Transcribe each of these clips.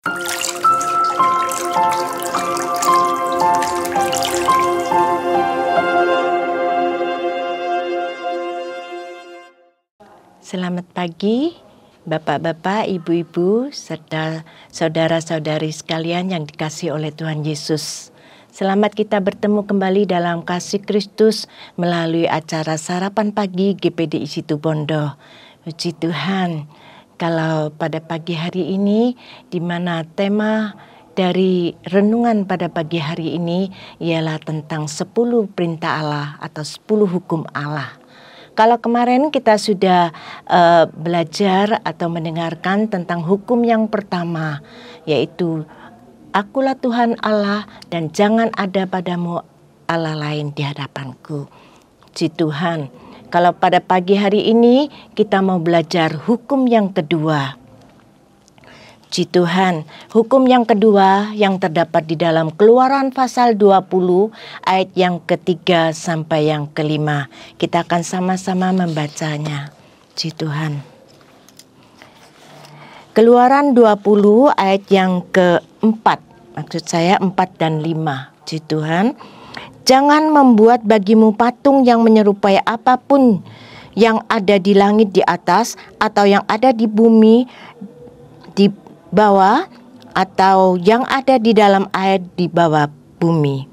Selamat pagi, Bapak-bapak, Ibu-ibu, serta saudara-saudari sekalian yang dikasihi oleh Tuhan Yesus. Selamat kita bertemu kembali dalam kasih Kristus melalui acara Sarapan Pagi GPDI Situbondo. Puji Tuhan, kalau pada pagi hari ini, di mana tema dari renungan pada pagi hari ini ialah tentang 10 perintah Allah atau 10 hukum Allah. Kalau kemarin kita sudah belajar atau mendengarkan tentang hukum yang pertama, yaitu Akulah Tuhan Allah dan jangan ada padamu Allah lain di hadapanku. Puji Tuhan, kalau pada pagi hari ini kita mau belajar hukum yang kedua. Puji Tuhan, hukum yang kedua yang terdapat di dalam Keluaran pasal 20 ayat yang ketiga sampai yang kelima. Kita akan sama-sama membacanya. Puji Tuhan. Keluaran 20 ayat yang keempat, maksud saya 4 dan 5. Puji Tuhan. Jangan membuat bagimu patung yang menyerupai apapun yang ada di langit di atas atau yang ada di bumi di bawah atau yang ada di dalam air di bawah bumi.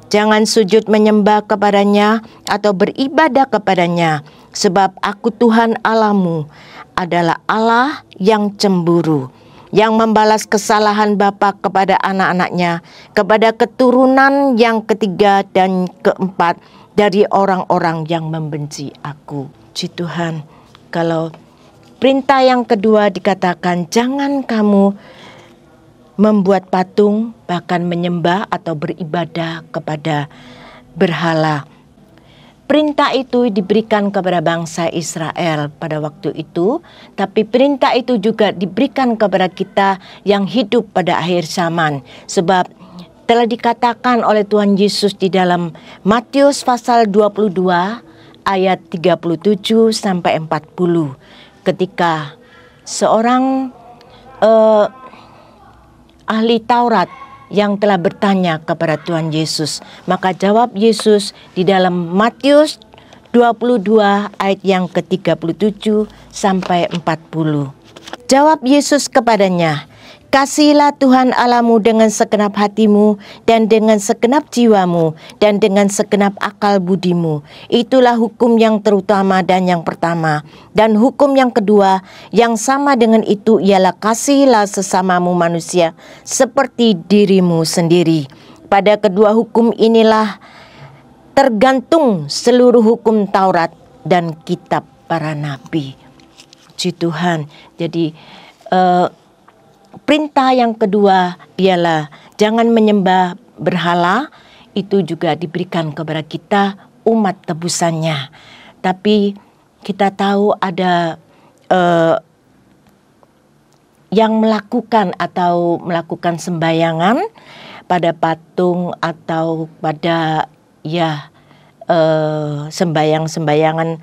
Jangan sujud menyembah kepadanya atau beribadah kepadanya, sebab aku Tuhan Allahmu adalah Allah yang cemburu, yang membalas kesalahan bapa kepada anak-anaknya, kepada keturunan yang ketiga dan keempat dari orang-orang yang membenci aku. Puji Tuhan, kalau perintah yang kedua dikatakan jangan kamu membuat patung, bahkan menyembah atau beribadah kepada berhala. Perintah itu diberikan kepada bangsa Israel pada waktu itu, tapi perintah itu juga diberikan kepada kita yang hidup pada akhir zaman. Sebab telah dikatakan oleh Tuhan Yesus di dalam Matius pasal 22 ayat 37 sampai 40. Ketika seorang ahli Taurat yang telah bertanya kepada Tuhan Yesus, maka jawab Yesus di dalam Matius 22 ayat yang ke-37 sampai 40. Jawab Yesus kepadanya, "Kasihilah Tuhan Allahmu dengan segenap hatimu dan dengan segenap jiwamu dan dengan segenap akal budimu. Itulah hukum yang terutama dan yang pertama. Dan hukum yang kedua yang sama dengan itu ialah kasihilah sesamamu manusia seperti dirimu sendiri. Pada kedua hukum inilah tergantung seluruh hukum Taurat dan kitab para nabi." Puji Tuhan. Jadi perintah yang kedua ialah jangan menyembah berhala. Itu juga diberikan kepada kita umat tebusannya. Tapi kita tahu ada yang melakukan melakukan sembayangan pada patung atau pada sembayangan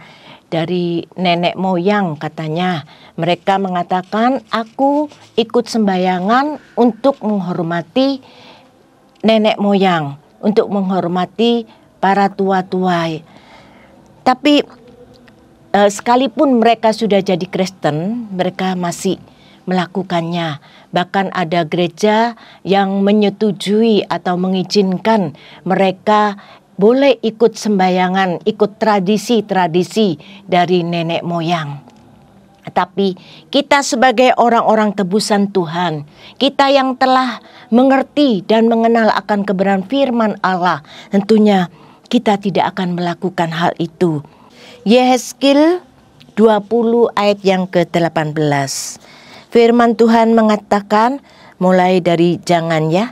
dari nenek moyang katanya. Mereka mengatakan, aku ikut sembayangan untuk menghormati nenek moyang, untuk menghormati para tua-tua. Tapi sekalipun mereka sudah jadi Kristen, mereka masih melakukannya. Bahkan ada gereja yang menyetujui atau mengizinkan mereka boleh ikut sembayangan, ikut tradisi-tradisi dari nenek moyang. Tapi kita sebagai orang-orang tebusan Tuhan, kita yang telah mengerti dan mengenal akan kebenaran firman Allah, tentunya kita tidak akan melakukan hal itu. Yehezkiel 20 ayat yang ke-18. Firman Tuhan mengatakan, mulai dari janganlah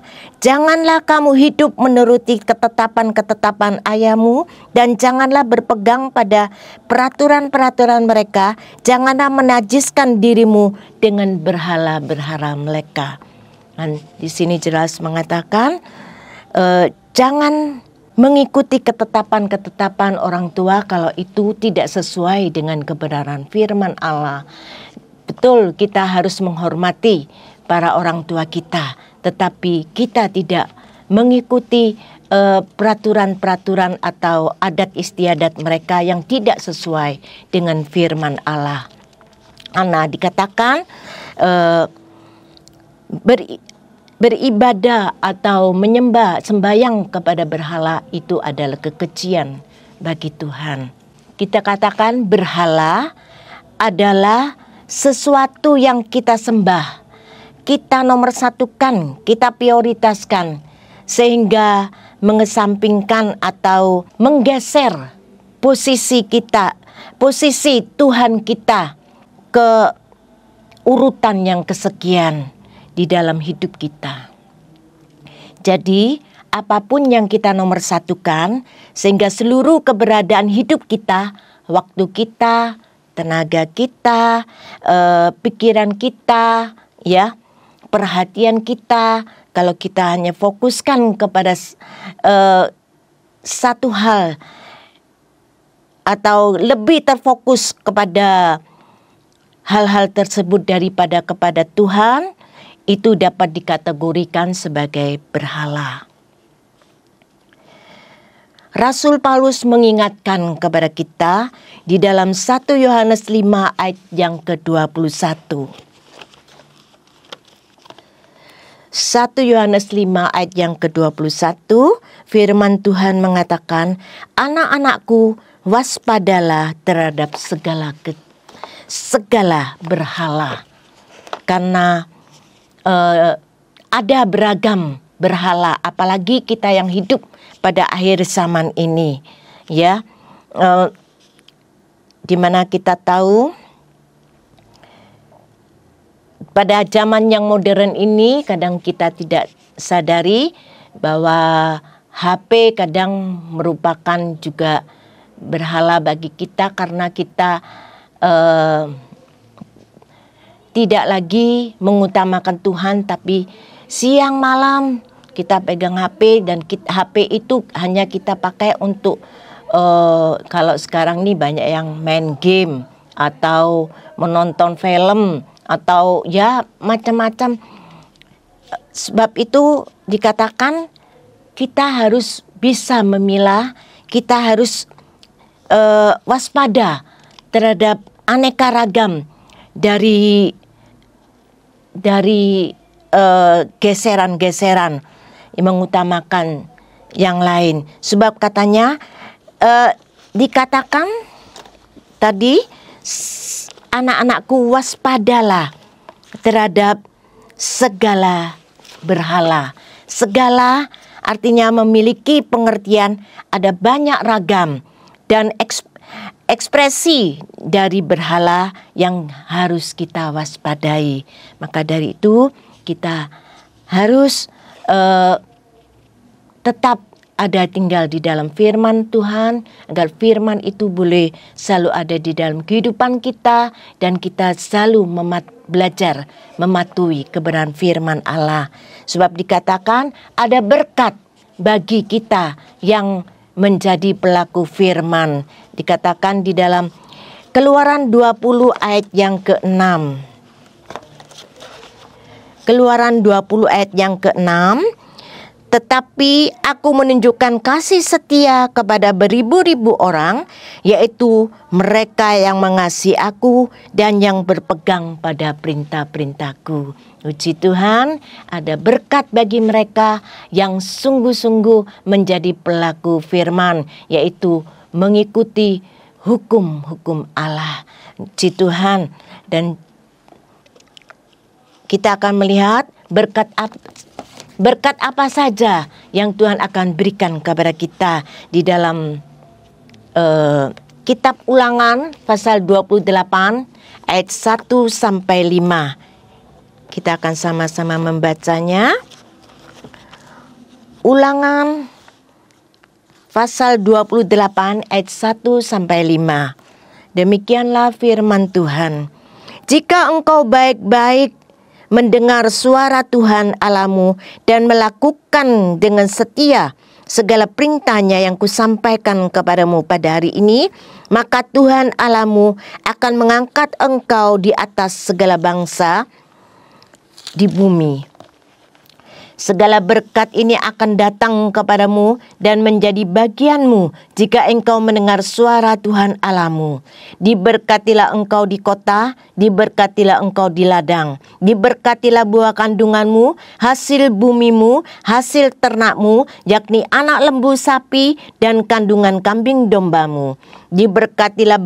kamu hidup menuruti ketetapan-ketetapan ayahmu dan janganlah berpegang pada peraturan-peraturan mereka, janganlah menajiskan dirimu dengan berhala-berhala mereka. Dan di sini jelas mengatakan jangan mengikuti ketetapan-ketetapan orang tua kalau itu tidak sesuai dengan kebenaran firman Allah. Betul, kita harus menghormati para orang tua kita, tetapi kita tidak mengikuti peraturan-peraturan atau adat istiadat mereka yang tidak sesuai dengan firman Allah. Karena dikatakan beribadah atau menyembah sembahyang kepada berhala itu adalah kekejian bagi Tuhan. Kita katakan berhala adalah sesuatu yang kita sembah, kita nomor satukan, kita prioritaskan, sehingga mengesampingkan atau menggeser posisi kita, posisi Tuhan kita ke urutan yang kesekian di dalam hidup kita. Jadi apapun yang kita nomor satukan, sehingga seluruh keberadaan hidup kita, waktu kita, tenaga kita, pikiran kita, ya, perhatian kita, kalau kita hanya fokuskan kepada satu hal atau lebih terfokus kepada hal-hal tersebut daripada kepada Tuhan, itu dapat dikategorikan sebagai berhala. Rasul Paulus mengingatkan kepada kita di dalam 1 Yohanes 5 ayat yang ke-21. 1 Yohanes 5 ayat yang ke-21, firman Tuhan mengatakan, anak-anakku, waspadalah terhadap segala berhala. Karena ada beragam berhala, apalagi kita yang hidup pada akhir zaman ini, ya, dimana kita tahu pada zaman yang modern ini kadang kita tidak sadari bahwa HP kadang merupakan juga berhala bagi kita, karena kita tidak lagi mengutamakan Tuhan, tapi siang malam kita pegang HP, dan HP itu hanya kita pakai untuk kalau sekarang nih banyak yang main game atau menonton film atau ya macam-macam. Sebab itu dikatakan kita harus bisa memilah, kita harus waspada terhadap aneka ragam dari geseran-geseran yang mengutamakan yang lain. Sebab katanya dikatakan tadi, anak-anakku, waspadalah terhadap segala berhala. Segala artinya memiliki pengertian, ada banyak ragam dan ekspresi dari berhala yang harus kita waspadai. Maka dari itu kita harus tetap ada tinggal di dalam firman Tuhan, agar firman itu boleh selalu ada di dalam kehidupan kita, dan kita selalu belajar mematuhi kebenaran firman Allah. Sebab dikatakan ada berkat bagi kita yang menjadi pelaku firman. Dikatakan di dalam Keluaran 20 ayat yang ke-6. Keluaran 20 ayat yang ke-6. Tetapi aku menunjukkan kasih setia kepada beribu-ribu orang, yaitu mereka yang mengasihi aku dan yang berpegang pada perintah-perintahku. Puji Tuhan, ada berkat bagi mereka yang sungguh-sungguh menjadi pelaku firman, yaitu mengikuti hukum-hukum Allah. Puji Tuhan. Dan kita akan melihat berkat apa saja yang Tuhan akan berikan kepada kita di dalam kitab Ulangan pasal 28 ayat 1 sampai 5. Kita akan sama-sama membacanya. Ulangan pasal 28 ayat 1 sampai 5. Demikianlah firman Tuhan. Jika engkau baik-baik mendengar suara Tuhan Allahmu dan melakukan dengan setia segala perintahnya yang kusampaikan kepadamu pada hari ini, maka Tuhan Allahmu akan mengangkat engkau di atas segala bangsa di bumi. Segala berkat ini akan datang kepadamu dan menjadi bagianmu jika engkau mendengar suara Tuhan Allahmu. Diberkatilah engkau di kota, diberkatilah engkau di ladang. Diberkatilah buah kandunganmu, hasil bumimu, hasil ternakmu, yakni anak lembu sapi dan kandungan kambing dombamu. Diberkatilah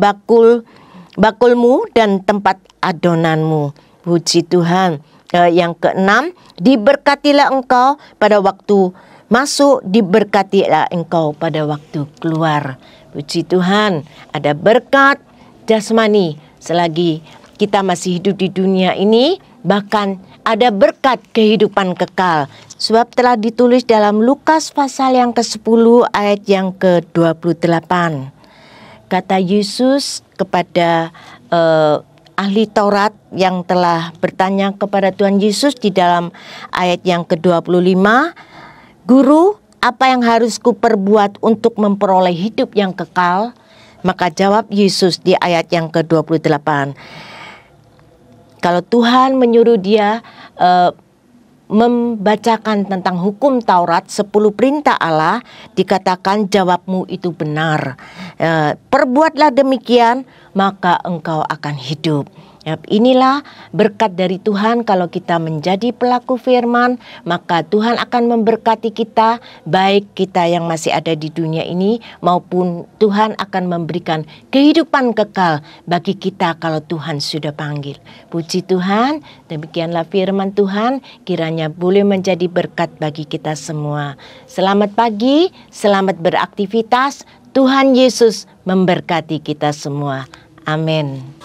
bakulmu dan tempat adonanmu. Puji Tuhan. Yang keenam, diberkatilah engkau pada waktu masuk, diberkatilah engkau pada waktu keluar. Puji Tuhan, ada berkat jasmani selagi kita masih hidup di dunia ini, bahkan ada berkat kehidupan kekal. Sebab telah ditulis dalam Lukas pasal yang ke-10 ayat yang ke-28. Kata Yesus kepada ahli Taurat yang telah bertanya kepada Tuhan Yesus di dalam ayat yang ke-25, Guru, apa yang harus kuperbuat untuk memperoleh hidup yang kekal? Maka jawab Yesus di ayat yang ke-28. Kalau Tuhan menyuruh dia membacakan tentang hukum Taurat, 10 perintah Allah, dikatakan jawabmu itu benar. Perbuatlah demikian, maka engkau akan hidup. Inilah berkat dari Tuhan. Kalau kita menjadi pelaku firman, maka Tuhan akan memberkati kita, baik kita yang masih ada di dunia ini, maupun Tuhan akan memberikan kehidupan kekal bagi kita kalau Tuhan sudah panggil. Puji Tuhan, demikianlah firman Tuhan, kiranya boleh menjadi berkat bagi kita semua. Selamat pagi, selamat beraktivitas. Tuhan Yesus memberkati kita semua. Amin.